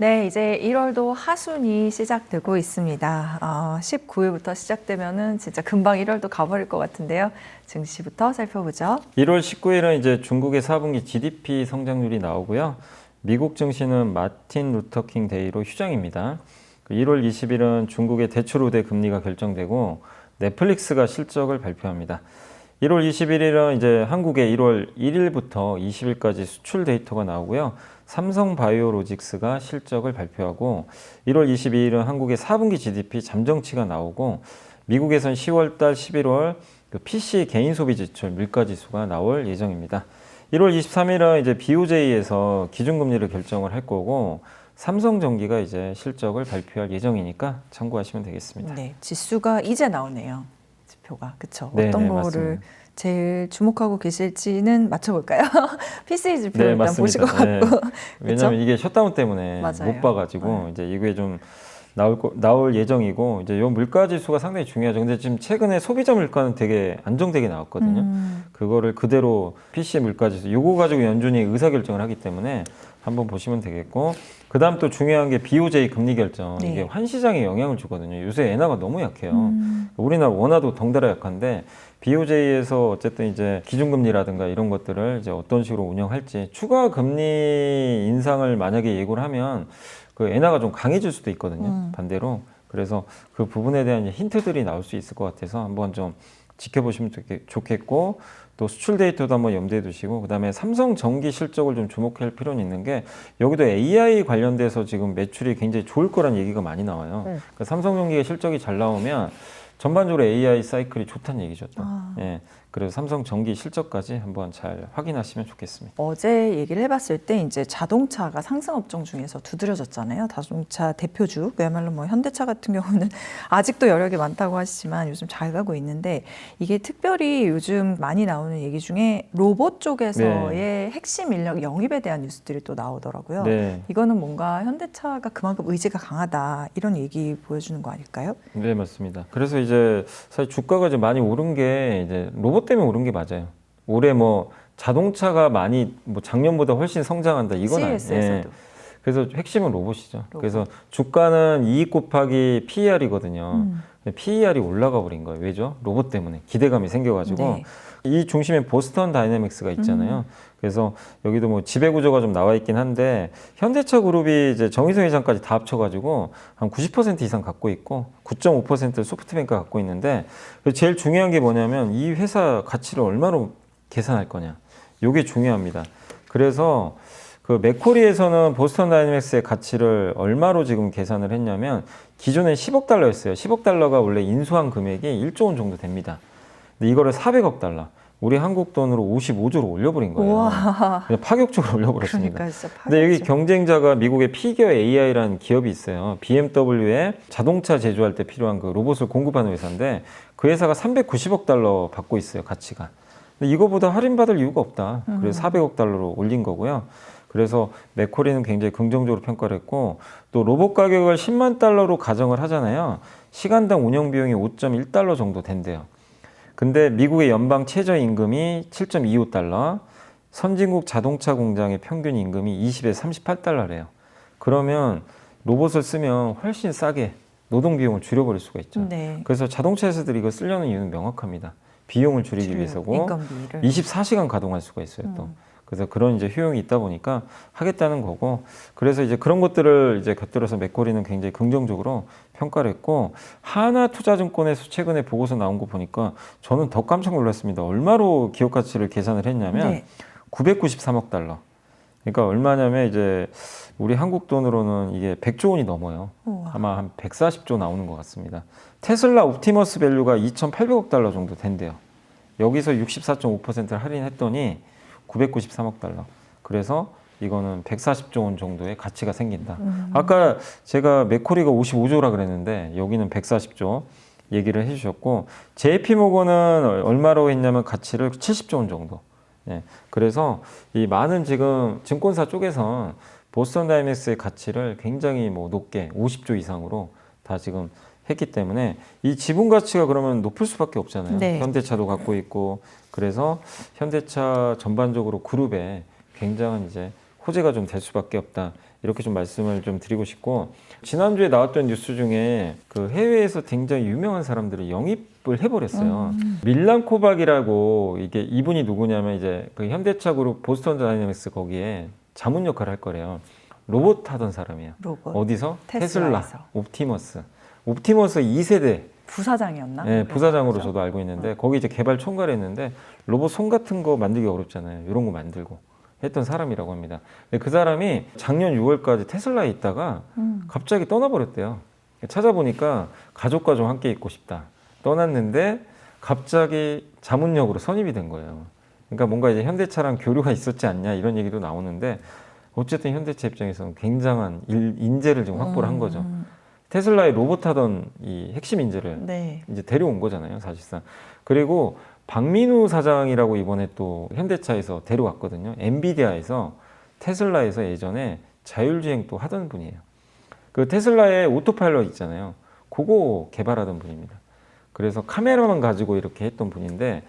네, 이제 1월도 하순이 시작되고 있습니다. 19일부터 시작되면은 진짜 금방 1월도 가버릴 것 같은데요. 증시부터 살펴보죠. 1월 19일은 이제 중국의 4분기 GDP 성장률이 나오고요. 미국 증시는 마틴 루터킹 데이로 휴장입니다. 1월 20일은 중국의 대출 우대 금리가 결정되고 넷플릭스가 실적을 발표합니다. 1월 21일은 이제 한국의 1월 1일부터 20일까지 수출 데이터가 나오고요. 삼성바이오로직스가 실적을 발표하고 1월 22일은 한국의 4분기 GDP 잠정치가 나오고 미국에선 10월달, 11월 PC 개인 소비 지출 물가 지수가 나올 예정입니다. 1월 23일은 이제 BOJ에서 기준금리를 결정을 할 거고 삼성전기가 이제 실적을 발표할 예정이니까 참고하시면 되겠습니다. 네, 지수가 이제 나오네요. 지표가. 그렇죠. 네, 어떤 네, 거를 맞습니다. 제일 주목하고 계실지는 맞춰볼까요? PCE 지표 네, 일단 보시고 맞습니다. 네. 갖고. 왜냐하면 이게 셧다운 때문에 맞아요. 못 봐가지고 이제 이게 좀 나올 예정이고 이제 요 물가 지수가 상당히 중요하죠. 근데 지금 최근에 소비자 물가는 되게 안정되게 나왔거든요. 그거를 그대로 PC 물가 지수 요거 가지고 연준이 의사결정을 하기 때문에 한번 보시면 되겠고 그다음 또 중요한 게 BOJ 금리 결정 네. 이게 환시장에 영향을 주거든요. 요새 엔화가 너무 약해요. 우리나라 원화도 덩달아 약한데 BOJ에서 어쨌든 이제 기준금리라든가 이런 것들을 이제 어떤 식으로 운영할지 추가 금리 인상을 만약에 예고를 하면 그 엔화가 좀 강해질 수도 있거든요. 반대로. 그래서 그 부분에 대한 힌트들이 나올 수 있을 것 같아서 한번 좀 지켜보시면 좋겠고 또 수출 데이터도 한번 염두에 두시고 그다음에 삼성전기 실적을 좀 주목할 필요는 있는 게 여기도 AI 관련돼서 지금 매출이 굉장히 좋을 거란 얘기가 많이 나와요. 그러니까 삼성전기가 실적이 잘 나오면 전반적으로 AI 사이클이 좋다는 얘기죠. 또. 예. 그래서 삼성전기 실적까지 한번 잘 확인하시면 좋겠습니다. 어제 얘기를 해봤을 때 이제 자동차가 상승 업종 중에서 두드려졌잖아요. 자동차 대표주 그야말로 뭐 현대차 같은 경우는 아직도 여력이 많다고 하시지만 요즘 잘 가고 있는데 이게 특별히 요즘 많이 나오는 얘기 중에 로봇 쪽에서의 핵심 인력 영입에 대한 뉴스들이 또 나오더라고요. 네. 이거는 뭔가 현대차가 그만큼 의지가 강하다 이런 얘기 보여주는 거 아닐까요? 네, 맞습니다. 그래서 이제 사실 주가가 이제 많이 오른 게 이제 로봇 때문에 오른 게 맞아요. 올해 뭐 자동차가 많이 뭐 작년보다 훨씬 성장한다 이건 아니에요. CES에서도. 그래서 핵심은 로봇이죠. 그래서 주가는 이익 곱하기 PER이거든요. PER이 올라가 버린 거예요. 왜죠? 로봇 때문에 기대감이 생겨가지고 네. 이 중심에 보스턴 다이내믹스가 있잖아요. 그래서 여기도 뭐 지배 구조가 좀 나와 있긴 한데 현대차 그룹이 이제 정의선 회장까지 다 합쳐가지고 한 90% 이상 갖고 있고 9.5% 소프트뱅크가 갖고 있는데 제일 중요한 게 뭐냐면 이 회사 가치를 얼마로 계산할 거냐. 이게 중요합니다. 그래서 그 맥코리에서는 보스턴 다이내믹스의 가치를 얼마로 지금 계산을 했냐면 기존에 10억 달러였어요. 10억 달러가 원래 인수한 금액이 1조 원 정도 됩니다. 근데 이거를 400억 달러, 우리 한국 돈으로 55조로 올려버린 거예요. 우와. 그냥 파격적으로 올려버렸습니다. 그러니까 진짜 근데 여기 파격적. 경쟁자가 미국의 피겨 AI라는 기업이 있어요. BMW에 자동차 제조할 때 필요한 그 로봇을 공급하는 회사인데 그 회사가 390억 달러 받고 있어요, 가치가. 근데 이거보다 할인받을 이유가 없다. 그래서 400억 달러로 올린 거고요. 그래서 맥코리는 굉장히 긍정적으로 평가를 했고 또 로봇 가격을 10만 달러로 가정을 하잖아요. 시간당 운영 비용이 5.1달러 정도 된대요. 근데 미국의 연방 최저임금이 7.25달러, 선진국 자동차 공장의 평균 임금이 20에서 38달러래요. 그러면 로봇을 쓰면 훨씬 싸게 노동 비용을 줄여버릴 수가 있죠. 네. 그래서 자동차 회사들이 이거 쓰려는 이유는 명확합니다. 비용을 줄이기 위해서고 인건비를. 24시간 가동할 수가 있어요. 또. 그래서 그런 이제 효용이 있다 보니까 하겠다는 거고 그래서 이제 그런 것들을 이제 곁들여서 맥코리는 굉장히 긍정적으로 평가를 했고 하나투자증권에서 최근에 보고서 나온 거 보니까 저는 더 깜짝 놀랐습니다. 얼마로 기업 가치를 계산을 했냐면 네. 993억 달러. 그러니까 얼마냐면 이제 우리 한국 돈으로는 이게 100조 원이 넘어요. 우와. 아마 한 140조 나오는 것 같습니다. 테슬라 옵티머스 밸류가 2,800억 달러 정도 된대요. 여기서 64.5%를 할인했더니 993억 달러. 그래서 이거는 140조 원 정도의 가치가 생긴다. 아까 제가 맥코리가 55조라 그랬는데 여기는 140조 얘기를 해주셨고 JP모건은 얼마로 했냐면 가치를 70조 원 정도. 예. 그래서 이 많은 지금 증권사 쪽에서 보스턴 다이내믹스의 가치를 굉장히 뭐 높게 50조 이상으로 다 지금 했기 때문에 이 지분 가치가 그러면 높을 수밖에 없잖아요. 네. 현대차도 갖고 있고 그래서 현대차 전반적으로 그룹에 굉장한 이제 호재가 좀 될 수밖에 없다. 이렇게 좀 말씀을 좀 드리고 싶고, 지난주에 나왔던 뉴스 중에 그 해외에서 굉장히 유명한 사람들을 영입을 해버렸어요. 밀란 코박이라고, 이게 이분이 누구냐면 이제 그 현대차 그룹 보스턴 다이내믹스 거기에 자문 역할을 할 거래요. 로봇 하던 사람이에요. 로봇. 어디서? 테슬라에서. 테슬라, 옵티머스 2세대 부사장이었나? 네, 부사장으로 그렇죠? 저도 알고 있는데 거기 이제 개발 총괄을 했는데 로봇 손 같은 거 만들기 어렵잖아요. 이런 거 만들고 했던 사람이라고 합니다. 근데 그 사람이 작년 6월까지 테슬라에 있다가 갑자기 떠나버렸대요. 찾아보니까 가족과 좀 함께 있고 싶다. 떠났는데 갑자기 자문역으로 선임이 된 거예요. 그러니까 뭔가 이제 현대차랑 교류가 있었지 않냐 이런 얘기도 나오는데 어쨌든 현대차 입장에서는 굉장한 인재를 지금 확보를 한 거죠. 테슬라의 로봇 하던 이 핵심 인재를 네. 이제 데려온 거잖아요, 사실상. 그리고 박민우 사장이라고 이번에 또 현대차에서 데려왔거든요. 엔비디아에서 테슬라에서 예전에 자율주행 또 하던 분이에요. 그 테슬라의 오토파일럿 있잖아요. 그거 개발하던 분입니다. 그래서 카메라만 가지고 이렇게 했던 분인데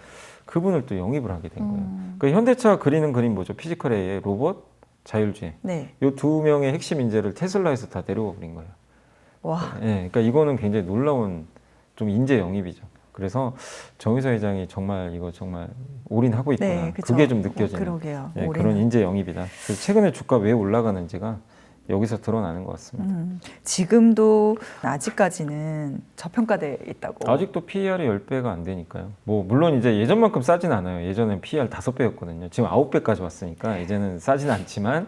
그분을 또 영입을 하게 된 거예요. 그 현대차가 그리는 그림 뭐죠? 피지컬 A의 로봇, 자율주행. 네. 이 두 명의 핵심 인재를 테슬라에서 다 데려와 버린 거예요. 와. 네, 그러니까 이거는 굉장히 놀라운 좀 인재 영입이죠. 그래서 정의서 회장이 정말 이거 정말 올인하고 있구나. 네, 그쵸. 그게 좀 느껴지는 그러게요. 네, 올해는. 그런 인재 영입이다. 그래서 최근에 주가 왜 올라가는지가 여기서 드러나는 것 같습니다. 지금도 아직까지는 저평가돼 있다고. 아직도 PER이 10배가 안 되니까요. 뭐 물론 이제 예전만큼 싸진 않아요. 예전엔 PER 5배였거든요. 지금 9배까지 왔으니까 이제는 싸진 않지만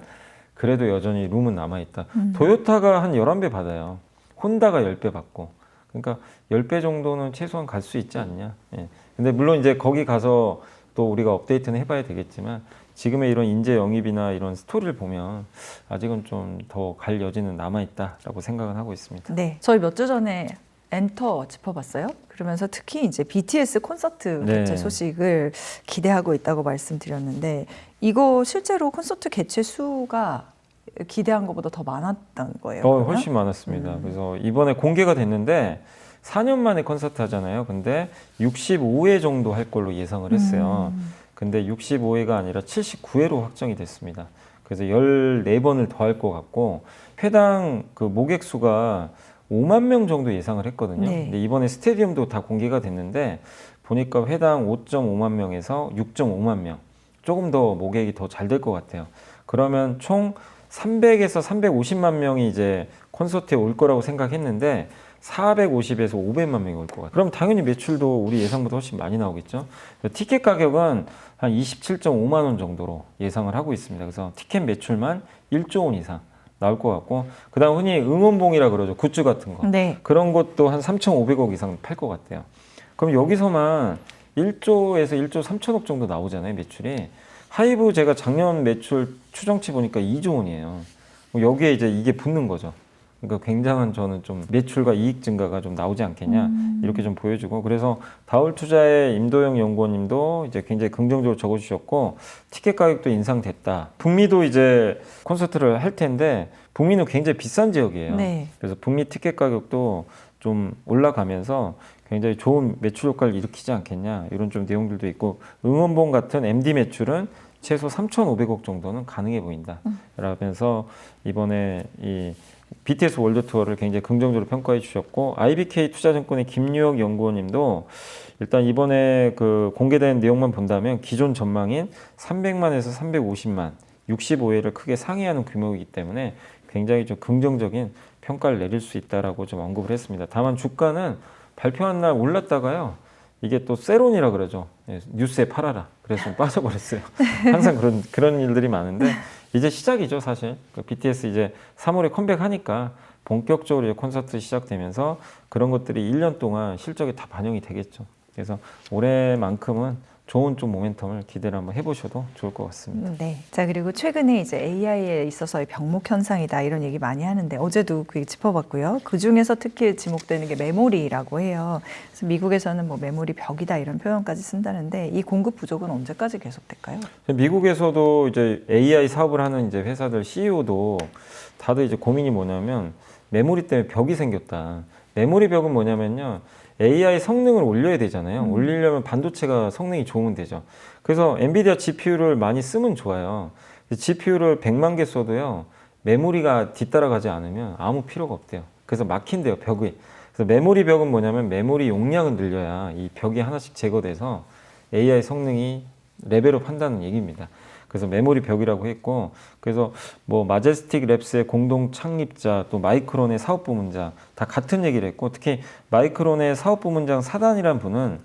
그래도 여전히 룸은 남아있다. 토요타가 한 11배 받아요. 혼다가 10배 받고. 그러니까 10배 정도는 최소한 갈 수 있지 않냐. 예. 근데 물론 이제 거기 가서 또 우리가 업데이트는 해봐야 되겠지만 지금의 이런 인재 영입이나 이런 스토리를 보면 아직은 좀 더 갈 여지는 남아있다라고 생각은 하고 있습니다. 네. 저희 몇 주 전에 엔터 짚어봤어요. 그러면서 특히 이제 BTS 콘서트 네. 개최 소식을 기대하고 있다고 말씀드렸는데 이거 실제로 콘서트 개최 수가 기대한 것보다 더 많았던 거예요. 그러면? 훨씬 많았습니다. 그래서 이번에 공개가 됐는데 4년 만에 콘서트 하잖아요. 근데 65회 정도 할 걸로 예상을 했어요. 근데 65회가 아니라 79회로 확정이 됐습니다. 그래서 14번을 더 할 것 같고 회당 그 모객 수가 5만 명 정도 예상을 했거든요. 네. 근데 이번에 스테디움도 다 공개가 됐는데 보니까 회당 5.5만 명에서 6.5만 명. 조금 더 모객이 더 잘 될 것 같아요. 그러면 총 300에서 350만 명이 이제 콘서트에 올 거라고 생각했는데 450에서 500만 명이 올 것 같아요. 그럼 당연히 매출도 우리 예상보다 훨씬 많이 나오겠죠. 티켓 가격은 한 27.5만 원 정도로 예상을 하고 있습니다. 그래서 티켓 매출만 1조 원 이상 나올 것 같고 그 다음 흔히 응원봉이라 그러죠. 굿즈 같은 거. 네. 그런 것도 한 3,500억 이상 팔 것 같아요. 그럼 여기서만 1조에서 1조 3천억 정도 나오잖아요. 매출이. 하이브 제가 작년 매출 추정치 보니까 2조 원이에요. 여기에 이제 이게 붙는 거죠. 그러니까 굉장한 저는 좀 매출과 이익 증가가 좀 나오지 않겠냐 이렇게 좀 보여주고 그래서 다울투자의 임도영 연구원님도 이제 굉장히 긍정적으로 적어주셨고 티켓 가격도 인상됐다. 북미도 이제 콘서트를 할 텐데 북미는 굉장히 비싼 지역이에요. 네. 그래서 북미 티켓 가격도 좀 올라가면서 굉장히 좋은 매출 효과를 일으키지 않겠냐 이런 좀 내용들도 있고 응원봉 같은 MD 매출은 최소 3,500억 정도는 가능해 보인다. 라면서 이번에 이 BTS 월드 투어를 굉장히 긍정적으로 평가해 주셨고 IBK 투자증권의 김유혁 연구원님도 일단 이번에 그 공개된 내용만 본다면 기존 전망인 300만에서 350만 65회를 크게 상회하는 규모이기 때문에 굉장히 좀 긍정적인 평가를 내릴 수 있다라고 좀 언급을 했습니다. 다만 주가는 발표한 날 올랐다가요. 이게 또 세론이라 그러죠. 뉴스에 팔아라. 그래서 좀 빠져버렸어요. 항상 그런 일들이 많은데 이제 시작이죠, 사실. 그 BTS 이제 3월에 컴백하니까 본격적으로 이제 콘서트 시작되면서 그런 것들이 1년 동안 실적에 다 반영이 되겠죠. 그래서 올해만큼은 좋은 좀 모멘텀을 기대를 한번 해보셔도 좋을 것 같습니다. 네. 자, 그리고 최근에 이제 AI에 있어서의 병목 현상이다 이런 얘기 많이 하는데 어제도 그 짚어봤고요. 그 중에서 특히 지목되는 게 메모리라고 해요. 그래서 미국에서는 뭐 메모리 벽이다 이런 표현까지 쓴다는데 이 공급 부족은 언제까지 계속될까요? 미국에서도 이제 AI 사업을 하는 이제 회사들 CEO도 다들 이제 고민이 뭐냐면 메모리 때문에 벽이 생겼다. 메모리 벽은 뭐냐면요. AI 성능을 올려야 되잖아요. 올리려면 반도체가 성능이 좋으면 되죠. 그래서 엔비디아 GPU를 많이 쓰면 좋아요. GPU를 100만 개 써도요, 메모리가 뒤따라가지 않으면 아무 필요가 없대요. 그래서 막힌대요, 벽이. 그래서 메모리 벽은 뭐냐면 메모리 용량은 늘려야 이 벽이 하나씩 제거돼서 AI 성능이 레벨업 한다는 얘기입니다. 그래서 메모리 벽이라고 했고, 그래서 뭐 마제스틱 랩스의 공동 창립자, 또 마이크론의 사업부문장 다 같은 얘기를 했고, 특히 마이크론의 사업부문장 사단이란 분은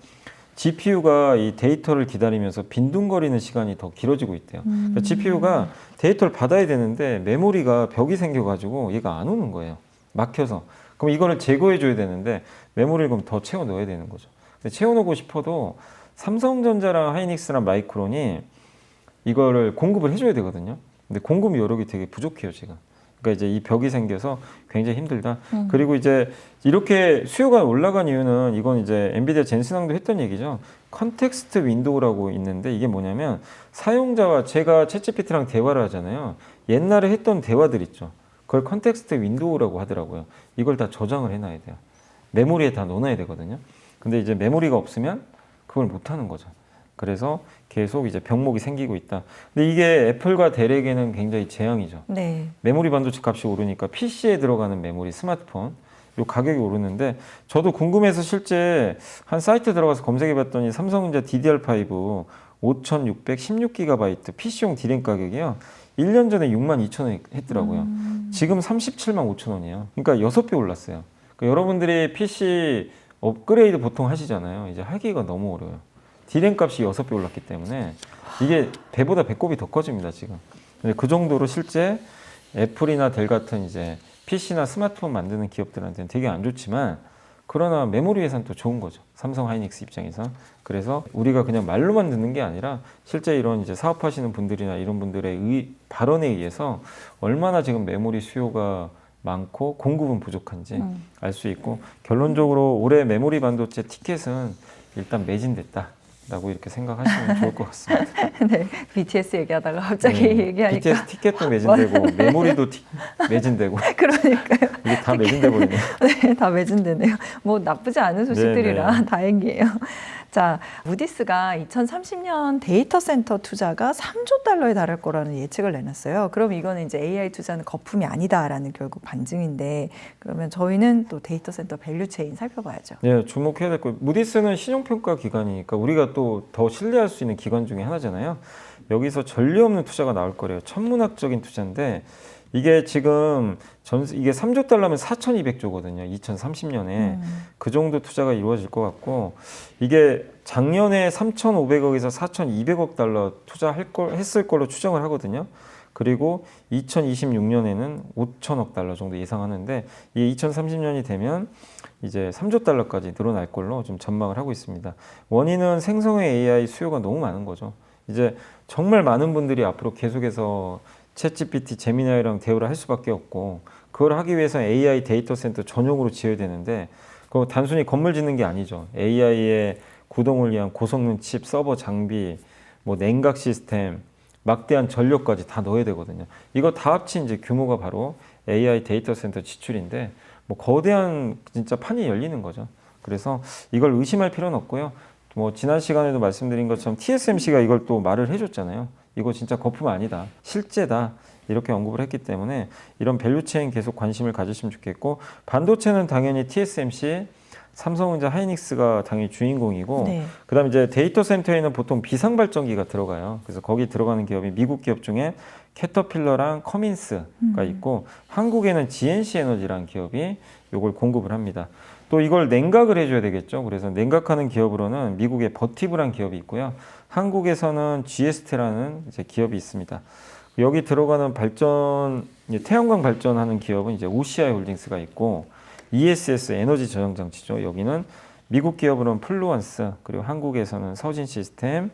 GPU가 이 데이터를 기다리면서 빈둥거리는 시간이 더 길어지고 있대요. 그러니까 GPU가 데이터를 받아야 되는데 메모리가 벽이 생겨가지고 얘가 안 오는 거예요. 막혀서. 그럼 이거를 제거해 줘야 되는데 메모리를 그럼 더 채워 넣어야 되는 거죠. 근데 채워 넣고 싶어도 삼성전자랑 하이닉스랑 마이크론이 이거를 공급을 해줘야 되거든요. 근데 공급 여력이 되게 부족해요, 지금. 그러니까 이제 이 벽이 생겨서 굉장히 힘들다. 그리고 이제 이렇게 수요가 올라간 이유는 이건 이제 엔비디아 젠슨왕도 했던 얘기죠. 컨텍스트 윈도우라고 있는데 이게 뭐냐면 사용자와 제가 챗GPT랑 대화를 하잖아요. 옛날에 했던 대화들 있죠. 그걸 컨텍스트 윈도우라고 하더라고요. 이걸 다 저장을 해놔야 돼요. 메모리에 다 넣어놔야 되거든요. 근데 이제 메모리가 없으면 그걸 못 하는 거죠. 그래서 계속 이제 병목이 생기고 있다. 근데 이게 애플과 델에게는 굉장히 재앙이죠. 네. 메모리 반도체 값이 오르니까 PC에 들어가는 메모리, 스마트폰 요 가격이 오르는데 저도 궁금해서 실제 한 사이트 들어가서 검색해 봤더니 삼성전자 DDR5 5616GB PC용 D램 가격이요. 1년 전에 62,000원 했더라고요. 지금 375,000원이에요. 그러니까 6배 올랐어요. 그러니까 여러분들이 PC 업그레이드 보통 하시잖아요. 이제 하기가 너무 어려워요. D램 값이 6배 올랐기 때문에 이게 배보다 배꼽이 더 커집니다, 지금. 근데 그 정도로 실제 애플이나 델 같은 이제 PC나 스마트폰 만드는 기업들한테는 되게 안 좋지만 그러나 메모리 회사는 또 좋은 거죠. 삼성 하이닉스 입장에서. 그래서 우리가 그냥 말로만 듣는 게 아니라 실제 이런 이제 사업하시는 분들이나 이런 분들의 발언에 의해서 얼마나 지금 메모리 수요가 많고 공급은 부족한지 알 수 있고 결론적으로 올해 메모리 반도체 티켓은 일단 매진됐다. 라고 이렇게 생각하시면 좋을 것 같습니다. 네, BTS 얘기하다가 갑자기 얘기하니까 BTS 티켓도 매진되고 메모리도 매진되고 그러니까요. 이게 다 매진돼 버리네요. 네, 다 매진되네요. 뭐 나쁘지 않은 소식들이라 네. 다행이에요. 자, 무디스가 2030년 데이터 센터 투자가 3조 달러에 달할 거라는 예측을 내놨어요. 그럼 이거는 이제 AI 투자는 거품이 아니다라는 결국 반증인데 그러면 저희는 또 데이터 센터 밸류 체인 살펴봐야죠. 네, 주목해야 될 거. 무디스는 신용평가 기관이니까 우리가 또 더 신뢰할 수 있는 기관 중에 하나잖아요. 여기서 전례 없는 투자가 나올 거래요. 천문학적인 투자인데 이게 지금 이게 3조 달러면 4,200조거든요. 2030년에 그 정도 투자가 이루어질 것 같고 이게 작년에 3,500억에서 4,200억 달러 했을 걸로 추정을 하거든요. 그리고 2026년에는 5천억 달러 정도 예상하는데 이 2030년이 되면 이제 3조 달러까지 늘어날 걸로 좀 전망을 하고 있습니다. 원인은 생성의 AI 수요가 너무 많은 거죠. 이제 정말 많은 분들이 앞으로 계속해서 챗GPT, 제미나이랑 대화를 할 수밖에 없고 그걸 하기 위해서 AI 데이터 센터 전용으로 지어야 되는데 그거 단순히 건물 짓는 게 아니죠. AI의 구동을 위한 고성능 칩, 서버 장비, 뭐 냉각 시스템, 막대한 전력까지 다 넣어야 되거든요. 이거 다 합친 이제 규모가 바로 AI 데이터 센터 지출인데 뭐 거대한 진짜 판이 열리는 거죠. 그래서 이걸 의심할 필요는 없고요. 뭐 지난 시간에도 말씀드린 것처럼 TSMC가 이걸 또 말을 해줬잖아요. 이거 진짜 거품 아니다. 실제다. 이렇게 언급을 했기 때문에 이런 밸류체인 계속 관심을 가지시면 좋겠고 반도체는 당연히 TSMC, 삼성전자, 하이닉스가 당연히 주인공이고 네. 그다음에 이제 데이터 센터에는 보통 비상발전기가 들어가요. 그래서 거기 들어가는 기업이 미국 기업 중에 캐터필러랑 커민스가 있고 한국에는 GNC 에너지라는 기업이 이걸 공급을 합니다. 또 이걸 냉각을 해줘야 되겠죠. 그래서 냉각하는 기업으로는 미국의 버티브라는 기업이 있고요. 한국에서는 GST라는 이제 기업이 있습니다. 여기 들어가는 태양광 발전하는 기업은 이제 OCI 홀딩스가 있고 ESS 에너지 저장 장치죠. 여기는 미국 기업으로는 플루언스 그리고 한국에서는 서진 시스템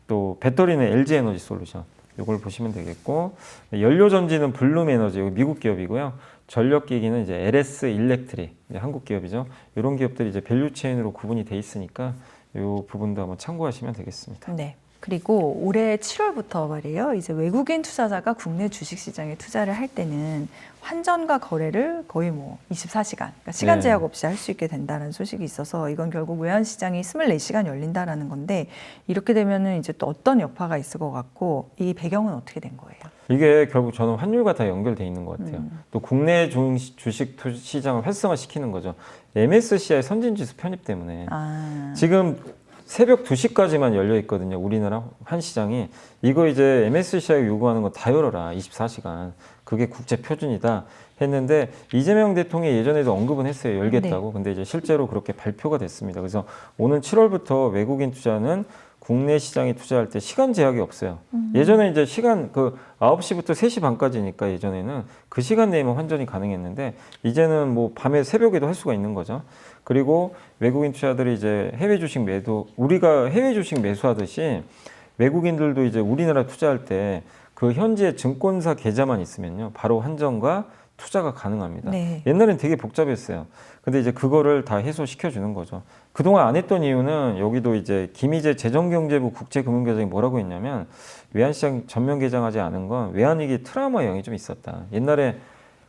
또 배터리는 LG 에너지 솔루션 이걸 보시면 되겠고 연료 전지는 블룸 에너지 여기 미국 기업이고요. 전력 기기는 이제 LS 일렉트릭 이제 한국 기업이죠. 이런 기업들이 이제 밸류 체인으로 구분이 돼 있으니까 이 부분도 한번 참고하시면 되겠습니다. 네. 그리고 올해 7월부터 말이에요. 이제 외국인 투자자가 국내 주식 시장에 투자를 할 때는 환전과 거래를 거의 뭐 24시간, 그러니까 시간 네. 제약 없이 할 수 있게 된다는 소식이 있어서 이건 결국 외환 시장이 24시간 열린다라는 건데 이렇게 되면은 이제 또 어떤 여파가 있을 것 같고 이 배경은 어떻게 된 거예요? 이게 결국 저는 환율과 다 연결돼 있는 것 같아요. 또 국내 주식 시장을 활성화시키는 거죠. MSCI 선진지수 편입 때문에. 아, 지금 새벽 2시까지만 열려 있거든요. 우리나라 한 시장이. 이거 이제 MSCI가 요구하는 거 다 열어라. 24시간. 그게 국제 표준이다. 했는데 이재명 대통령이 예전에도 언급은 했어요. 열겠다고. 근데 이제 실제로 그렇게 발표가 됐습니다. 그래서 오는 7월부터 외국인 투자는 국내 시장에 투자할 때 시간 제약이 없어요. 예전에 이제 시간 9시부터 3시 반까지니까 예전에는 그 시간 내에만 환전이 가능했는데 이제는 뭐 밤에 새벽에도 할 수가 있는 거죠. 그리고 외국인 투자들이 이제 해외 주식 매도, 우리가 해외 주식 매수하듯이 외국인들도 이제 우리나라 투자할 때 그 현지의 증권사 계좌만 있으면요. 바로 환전과 투자가 가능합니다. 네. 옛날엔 되게 복잡했어요. 근데 이제 그거를 다 해소시켜 주는 거죠. 그동안 안 했던 이유는 여기도 이제 김희재 재정경제부 국제금융계장이 뭐라고 했냐면 외환시장 전면 개장하지 않은 건 외환위기 트라우마 영향이 좀 있었다. 옛날에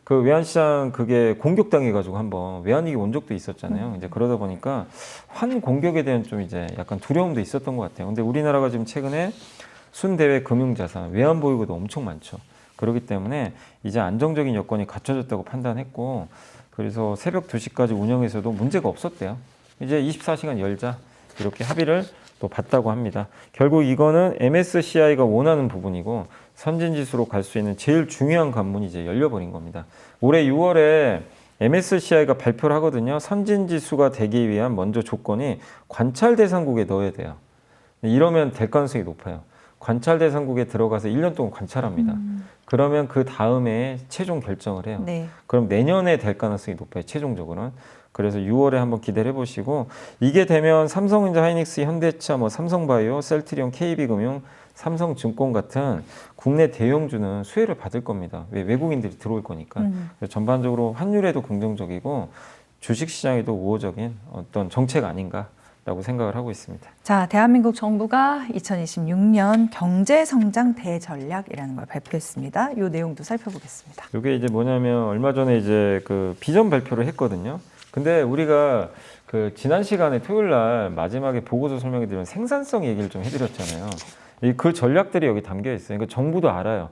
그 외환시장 그게 공격당해가지고 한번 외환위기 온 적도 있었잖아요. 이제 그러다 보니까 환 공격에 대한 좀 이제 약간 두려움도 있었던 것 같아요. 근데 우리나라가 지금 최근에 순대외 금융자산, 외환 보유고도 엄청 많죠. 그렇기 때문에 이제 안정적인 여건이 갖춰졌다고 판단했고 그래서 새벽 2시까지 운영해서도 문제가 없었대요. 이제 24시간 열자 이렇게 합의를 또 봤다고 합니다. 결국 이거는 MSCI가 원하는 부분이고 선진지수로 갈 수 있는 제일 중요한 관문이 이제 열려버린 겁니다. 올해 6월에 MSCI가 발표를 하거든요. 선진지수가 되기 위한 먼저 조건이 관찰 대상국에 넣어야 돼요. 이러면 될 가능성이 높아요. 관찰 대상국에 들어가서 1년 동안 관찰합니다. 그러면 그 다음에 최종 결정을 해요. 네. 그럼 내년에 될 가능성이 높아요. 최종적으로는. 그래서 6월에 한번 기대를 해보시고 이게 되면 삼성전자, 하이닉스, 현대차, 뭐 삼성바이오, 셀트리온, KB금융, 삼성증권 같은 국내 대형주는 수혜를 받을 겁니다. 왜? 외국인들이 들어올 거니까. 그래서 전반적으로 환율에도 긍정적이고 주식시장에도 우호적인 어떤 정책 아닌가라고 생각을 하고 있습니다. 자, 대한민국 정부가 2026년 경제성장 대전략이라는 걸 발표했습니다. 이 내용도 살펴보겠습니다. 이게 이제 뭐냐면 얼마 전에 이제 그 비전 발표를 했거든요. 근데 우리가 그 지난 시간에 토요일 날 마지막에 보고서 설명해 드리면 생산성 얘기를 좀 해드렸잖아요. 그 전략들이 여기 담겨 있어요. 그러니까 정부도 알아요.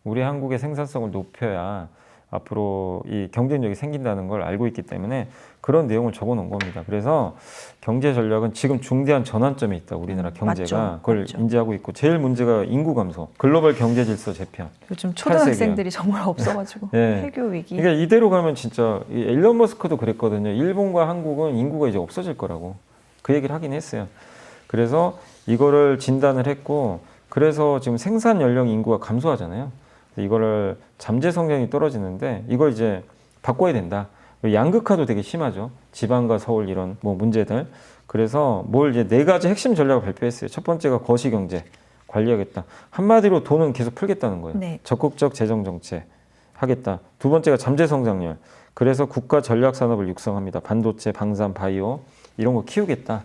우리 한국의 생산성을 높여야 앞으로 이 경쟁력이 생긴다는 걸 알고 있기 때문에 그런 내용을 적어 놓은 겁니다. 그래서 경제 전략은 지금 중대한 전환점에 있다. 우리나라 경제가 맞죠. 그걸 맞죠. 인지하고 있고 제일 문제가 인구 감소, 글로벌 경제 질서 재편. 요즘 초등학생들이 정말 없어가지고 네. 해교 위기. 그러니까 이대로 가면 진짜 일론 머스크도 그랬거든요. 일본과 한국은 인구가 이제 없어질 거라고 그 얘기를 하긴 했어요. 그래서 이거를 진단을 했고 그래서 지금 생산 연령 인구가 감소하잖아요. 이거를 잠재 성장이 떨어지는데 이걸 이제 바꿔야 된다. 양극화도 되게 심하죠. 지방과 서울 이런 뭐 문제들. 그래서 뭘 이제 4가지 핵심 전략을 발표했어요. 첫 번째가 거시경제 관리하겠다. 한마디로 돈은 계속 풀겠다는 거예요. 네. 적극적 재정 정책 하겠다. 두 번째가 잠재 성장률. 그래서 국가 전략 산업을 육성합니다. 반도체, 방산, 바이오 이런 거 키우겠다.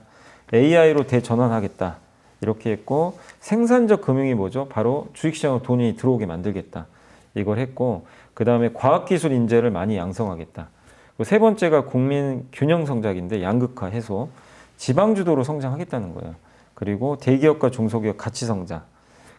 AI로 대전환하겠다. 이렇게 했고 생산적 금융이 뭐죠? 바로 주식시장으로 돈이 들어오게 만들겠다. 이걸 했고 그 다음에 과학기술 인재를 많이 양성하겠다. 그리고 세 번째가 국민 균형 성장인데 양극화 해소. 지방주도로 성장하겠다는 거예요. 그리고 대기업과 중소기업 같이 성장.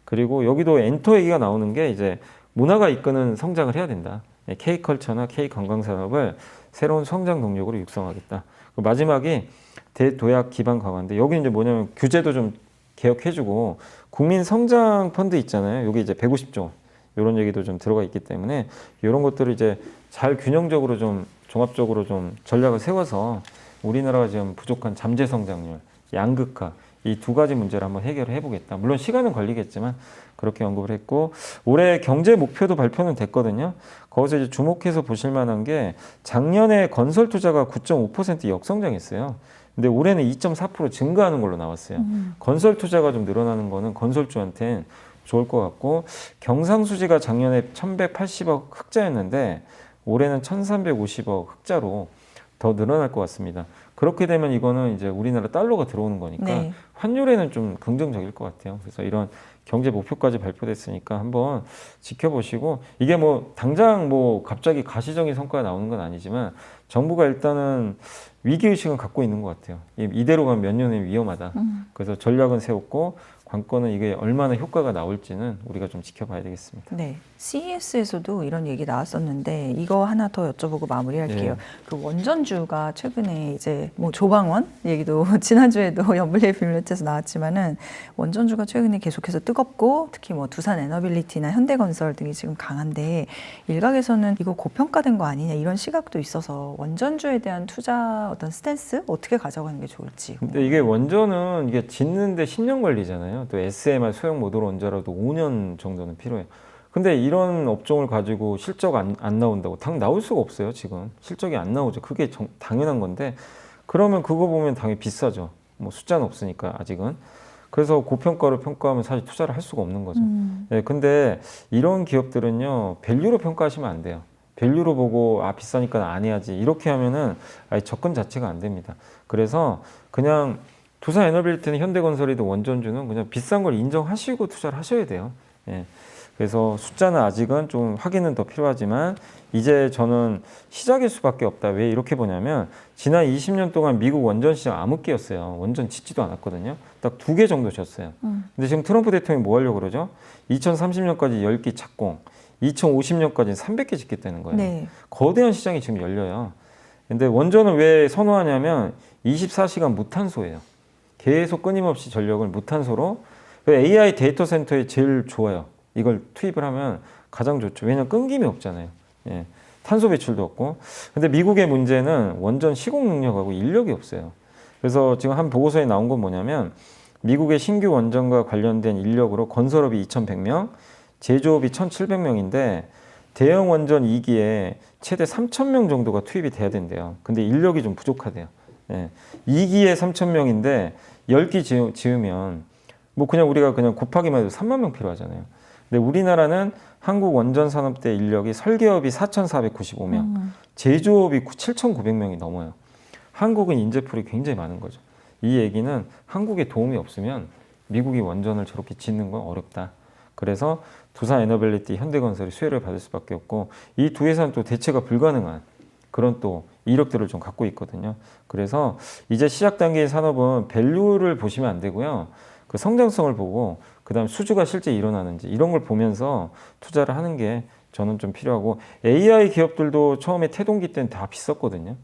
그리고 여기도 엔터 얘기가 나오는 게 이제 문화가 이끄는 성장을 해야 된다. K컬처나 K관광산업을 새로운 성장 동력으로 육성하겠다. 그리고 마지막이 대도약 기반 강화인데 여기 이제 뭐냐면 규제도 좀 개혁해주고 국민 성장 펀드 있잖아요. 여기 이제 150조 이런 얘기도 좀 들어가 있기 때문에 이런 것들을 이제 잘 균형적으로 좀 종합적으로 좀 전략을 세워서 우리나라가 지금 부족한 잠재 성장률, 양극화 이 2가지 문제를 한번 해결을 해보겠다. 물론 시간은 걸리겠지만 그렇게 언급을 했고 올해 경제 목표도 발표는 됐거든요. 거기서 이제 주목해서 보실 만한 게 작년에 건설 투자가 9.5% 역성장했어요. 근데 올해는 2.4% 증가하는 걸로 나왔어요. 건설 투자가 좀 늘어나는 거는 건설주한테는 좋을 것 같고 경상수지가 작년에 1,180억 흑자였는데 올해는 1,350억 흑자로 더 늘어날 것 같습니다. 그렇게 되면 이거는 이제 우리나라 달러가 들어오는 거니까 네. 환율에는 좀 긍정적일 것 같아요. 그래서 이런 경제 목표까지 발표됐으니까 한번 지켜보시고, 이게 뭐 당장 뭐 갑자기 가시적인 성과가 나오는 건 아니지만 정부가 일단은 위기의식은 갖고 있는 것 같아요. 이대로 가면 몇 년에 위험하다. 그래서 전략은 세웠고 관건은 이게 얼마나 효과가 나올지는 우리가 좀 지켜봐야 되겠습니다. 네, CES에서도 이런 얘기 나왔었는데 이거 하나 더 여쭤보고 마무리할게요. 네. 그 원전주가 최근에 이제 뭐 조방원 얘기도 지난주에도 연불리의 비밀리터에서 나왔지만은 원전주가 최근에 계속해서 뜨겁고 특히 뭐 두산 에너빌리티나 현대건설 등이 지금 강한데 일각에서는 이거 고평가된 거 아니냐 이런 시각도 있어서 원전주에 대한 투자 어떤 스탠스 어떻게 가져가는 게 좋을지. 근데 이게 원전은 이게 짓는데 10년 걸리잖아요. 또 SMR 소형 모듈 원자로도 5년 정도는 필요해요. 근데 이런 업종을 가지고 실적 안 나온다고 당 나올 수가 없어요. 지금 실적이 안 나오죠. 그게 당연한 건데 그러면 그거 보면 당연히 비싸죠. 뭐 숫자는 없으니까 아직은. 그래서 고평가로 평가하면 사실 투자를 할 수가 없는 거죠. 네, 근데 이런 기업들은요 밸류로 평가하시면 안 돼요. 밸류로 보고 아 비싸니까 안 해야지 이렇게 하면은 아예 접근 자체가 안 됩니다. 그래서 그냥 두산 에너빌리티는 현대건설이든 원전주는 그냥 비싼 걸 인정하시고 투자를 하셔야 돼요. 예. 그래서 숫자는 아직은 좀 확인은 더 필요하지만 이제 저는 시작일 수밖에 없다. 왜 이렇게 보냐면 지난 20년 동안 미국 원전 시장 암흑기였어요. 원전 짓지도 않았거든요. 딱 2개 정도 졌어요. 근데 지금 트럼프 대통령이 뭐 하려고 그러죠? 2030년까지 10기 착공, 2050년까지 300개 짓겠다는 거예요. 네. 거대한 시장이 지금 열려요. 근데 원전을 왜 선호하냐면 24시간 무탄소예요. 계속 끊임없이 전력을 무탄소로 AI 데이터 센터에 제일 좋아요. 이걸 투입을 하면 가장 좋죠. 왜냐하면 끊김이 없잖아요. 예. 탄소 배출도 없고. 근데 미국의 문제는 원전 시공 능력하고 인력이 없어요. 그래서 지금 한 보고서에 나온 건 뭐냐면 미국의 신규 원전과 관련된 인력으로 건설업이 2,100명, 제조업이 1,700명인데 대형 원전 2기에 최대 3,000명 정도가 투입이 돼야 된대요. 근데 인력이 좀 부족하대요. 예. 2기에 3,000명인데 10기 지으면 뭐 그냥 우리가 그냥 곱하기만 해도 3만 명 필요하잖아요. 근데 우리나라는 한국 원전 산업대 인력이 설계업이 4,495명, 제조업이 7,900명이 넘어요. 한국은 인재풀이 굉장히 많은 거죠. 이 얘기는 한국에 도움이 없으면 미국이 원전을 저렇게 짓는 건 어렵다. 그래서 두산 에너빌리티, 현대건설이 수혜를 받을 수밖에 없고 이 두 회사는 또 대체가 불가능한 그런 또 이력들을 좀 갖고 있거든요. 그래서 이제 시작 단계의 산업은 밸류를 보시면 안 되고요. 그 성장성을 보고 그다음 수주가 실제 일어나는지 이런 걸 보면서 투자를 하는 게 저는 좀 필요하고 AI 기업들도 처음에 태동기 때는 다 비쌌거든요.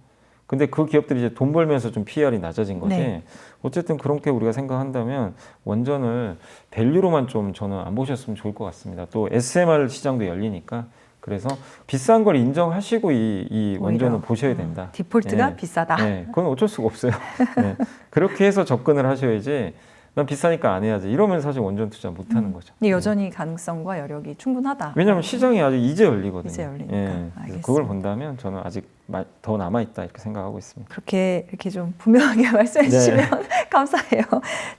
근데 그 기업들이 이제 돈 벌면서 좀 PER이 낮아진 거지. 네. 어쨌든 그렇게 우리가 생각한다면 원전을 밸류로만 좀 저는 안 보셨으면 좋을 것 같습니다. 또 SMR 시장도 열리니까 그래서 비싼 걸 인정하시고 이 원전을 보셔야 된다. 디폴트가 예. 비싸다. 네, 그건 어쩔 수가 없어요. 네. 그렇게 해서 접근을 하셔야지 난 비싸니까 안 해야지 이러면 사실 원전 투자 못 하는 거죠. 근데 여전히 가능성과 여력이 충분하다. 왜냐하면 시장이 아직 이제 열리거든요. 이제 열리니까. 예, 알겠습니다. 그걸 본다면 저는 아직 더 남아 있다 이렇게 생각하고 있습니다. 그렇게 이렇게 좀 분명하게 말씀해 주시면 감사해요.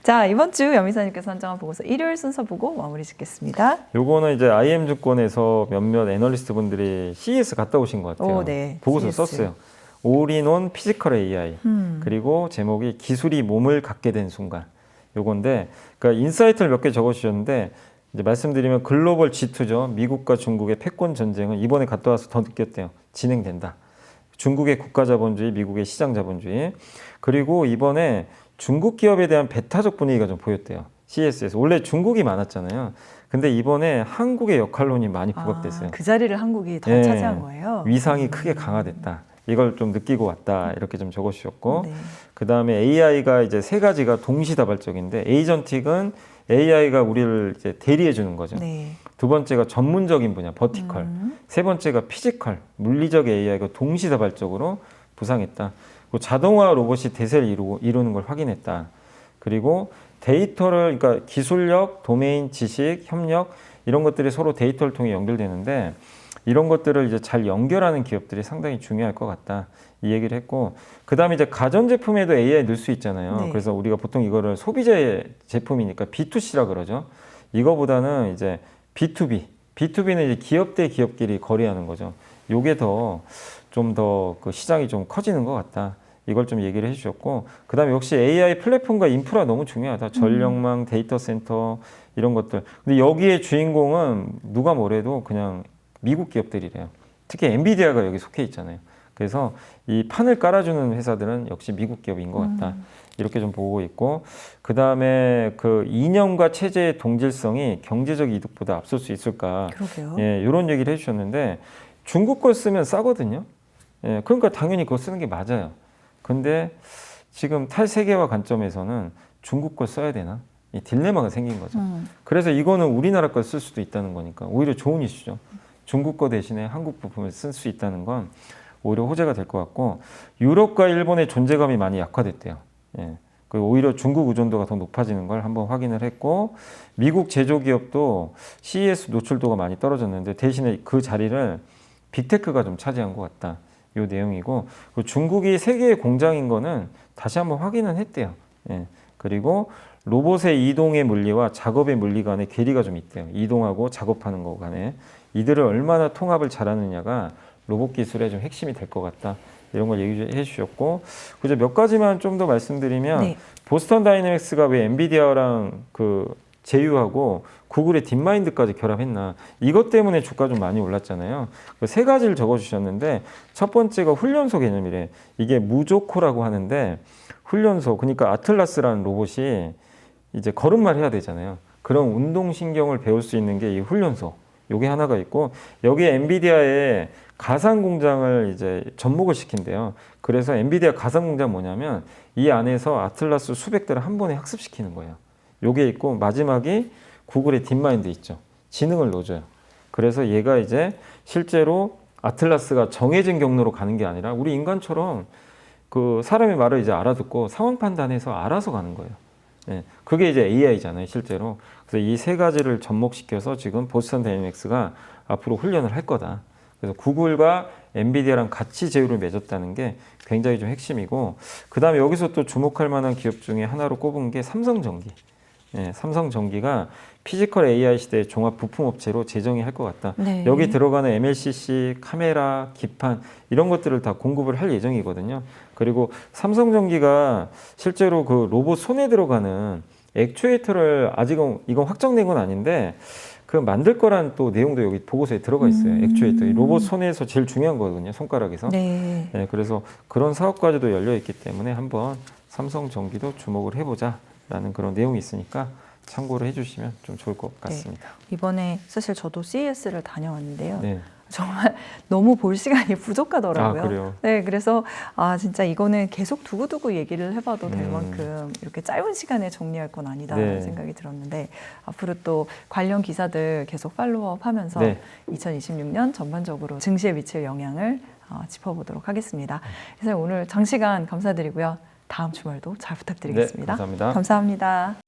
자, 이번 주 염희사님께서 선정한 보고서 일요일 순서 보고 마무리 짓겠습니다. 요거는 이제 IM증권에서 몇몇 애널리스트 분들이 CES 갔다 오신 것 같아요. 오, 네. 보고서 CES. 썼어요. 올인원 피지컬 AI 그리고 제목이 기술이 몸을 갖게 된 순간. 요건데 그러니까 인사이트를 몇 개 적어주셨는데 이제 말씀드리면 글로벌 G2죠. 미국과 중국의 패권 전쟁은 이번에 갔다 와서 더 느꼈대요. 진행된다. 중국의 국가자본주의, 미국의 시장자본주의. 그리고 이번에 중국 기업에 대한 배타적 분위기가 좀 보였대요. CES에서. 원래 중국이 많았잖아요. 근데 이번에 한국의 역할론이 많이 부각됐어요. 그 자리를 한국이 더 예, 차지한 거예요. 위상이 크게 강화됐다. 이걸 좀 느끼고 왔다. 이렇게 좀 적어주셨고. 네. 그 다음에 AI가 이제 세 가지가 동시다발적인데 에이전틱은 AI가 우리를 이제 대리해 주는 거죠. 네. 두 번째가 전문적인 분야, 버티컬. 세 번째가 피지컬, 물리적 AI가 동시다발적으로 부상했다. 그리고 자동화 로봇이 대세를 이루는 걸 확인했다. 그리고 데이터를, 그러니까 기술력, 도메인, 지식, 협력 이런 것들이 서로 데이터를 통해 연결되는데 이런 것들을 이제 잘 연결하는 기업들이 상당히 중요할 것 같다. 이 얘기를 했고, 그 다음에 이제 가전제품에도 AI 넣을 수 있잖아요. 네. 그래서 우리가 보통 이거를 소비자 제품이니까 B2C라 그러죠. 이거보다는 이제 B2B. B2B는 이제 기업 대 기업끼리 거래하는 거죠. 요게 더 좀 더 그 시장이 좀 커지는 것 같다. 이걸 좀 얘기를 해주셨고, 그다음에 역시 AI 플랫폼과 인프라 너무 중요하다. 전력망, 데이터 센터 이런 것들. 근데 여기에 주인공은 누가 뭐래도 그냥 미국 기업들이래요. 특히 엔비디아가 여기 속해 있잖아요. 그래서 이 판을 깔아주는 회사들은 역시 미국 기업인 것 같다. 이렇게 좀 보고 있고, 그 다음에 그 이념과 체제의 동질성이 경제적 이득보다 앞설 수 있을까? 그러게요. 예, 이런 얘기를 해주셨는데 중국 걸 쓰면 싸거든요. 예, 그러니까 당연히 그거 쓰는 게 맞아요. 근데 지금 탈세계화 관점에서는 중국 걸 써야 되나? 이 딜레마가 생긴 거죠. 그래서 이거는 우리나라 걸 쓸 수도 있다는 거니까 오히려 좋은 이슈죠. 중국 거 대신에 한국 부품을 쓸 수 있다는 건 오히려 호재가 될 것 같고, 유럽과 일본의 존재감이 많이 약화됐대요. 예. 그리고 오히려 중국 의존도가 더 높아지는 걸 한번 확인을 했고, 미국 제조기업도 CES 노출도가 많이 떨어졌는데 대신에 그 자리를 빅테크가 좀 차지한 것 같다. 이 내용이고, 그리고 중국이 세계의 공장인 거는 다시 한번 확인은 했대요. 예. 그리고 로봇의 이동의 물리와 작업의 물리 간의 괴리가 좀 있대요. 이동하고 작업하는 거 간에. 이들을 얼마나 통합을 잘하느냐가 로봇 기술의 좀 핵심이 될 것 같다. 이런 걸 얘기해 주셨고, 그저 몇 가지만 좀 더 말씀드리면, 네. 보스턴 다이내믹스가 왜 엔비디아랑 그 제휴하고 구글의 딥마인드까지 결합했나, 이것 때문에 주가 좀 많이 올랐잖아요. 그 세 가지를 적어주셨는데, 첫 번째가 훈련소 개념이래. 이게 무조코라고 하는데, 훈련소, 그러니까 아틀라스라는 로봇이 이제 걸음말 해야 되잖아요. 그런 운동신경을 배울 수 있는 게 이 훈련소. 요게 하나가 있고, 여기에 엔비디아의 가상 공장을 이제 접목을 시킨대요. 그래서 엔비디아 가상 공장 뭐냐면 이 안에서 아틀라스 수백 대를 한 번에 학습시키는 거예요. 요게 있고, 마지막이 구글의 딥마인드 있죠. 지능을 넣어줘요. 그래서 얘가 이제 실제로 아틀라스가 정해진 경로로 가는 게 아니라 우리 인간처럼 그 사람의 말을 이제 알아듣고 상황 판단해서 알아서 가는 거예요. 예, 그게 이제 AI잖아요, 실제로. 그래서 이 세 가지를 접목시켜서 지금 보스턴 다이내믹스가 앞으로 훈련을 할 거다. 그래서 구글과 엔비디아랑 같이 제휴를 맺었다는 게 굉장히 좀 핵심이고, 그 다음에 여기서 또 주목할 만한 기업 중에 하나로 꼽은 게 삼성전기. 예, 삼성전기가 피지컬 AI 시대의 종합 부품업체로 재정이 할 것 같다. 네. 여기 들어가는 MLCC, 카메라, 기판 이런 것들을 다 공급을 할 예정이거든요. 그리고 삼성전기가 실제로 그 로봇 손에 들어가는 액추에이터를 아직은 이건 확정된 건 아닌데 그 만들 거란 또 내용도 여기 보고서에 들어가 있어요. 액추에이터. 이 로봇 손에서 제일 중요한 거거든요. 손가락에서. 네. 네, 그래서 그런 사업까지도 열려 있기 때문에 한번 삼성전기도 주목을 해보자라는 그런 내용이 있으니까 참고를 해주시면 좀 좋을 것 같습니다. 이번에 사실 저도 CES를 다녀왔는데요. 네. 정말 너무 볼 시간이 부족하더라고요. 아, 그래요? 네, 그래서 진짜 이거는 계속 두고두고 얘기를 해봐도 될 음. 만큼 이렇게 짧은 시간에 정리할 건 아니다라는 네. 생각이 들었는데, 앞으로 또 관련 기사들 계속 팔로우업하면서 네. 2026년 전반적으로 증시에 미칠 영향을 짚어보도록 하겠습니다. 그래서 오늘 장시간 감사드리고요. 다음 주말도 잘 부탁드리겠습니다. 네, 감사합니다. 감사합니다.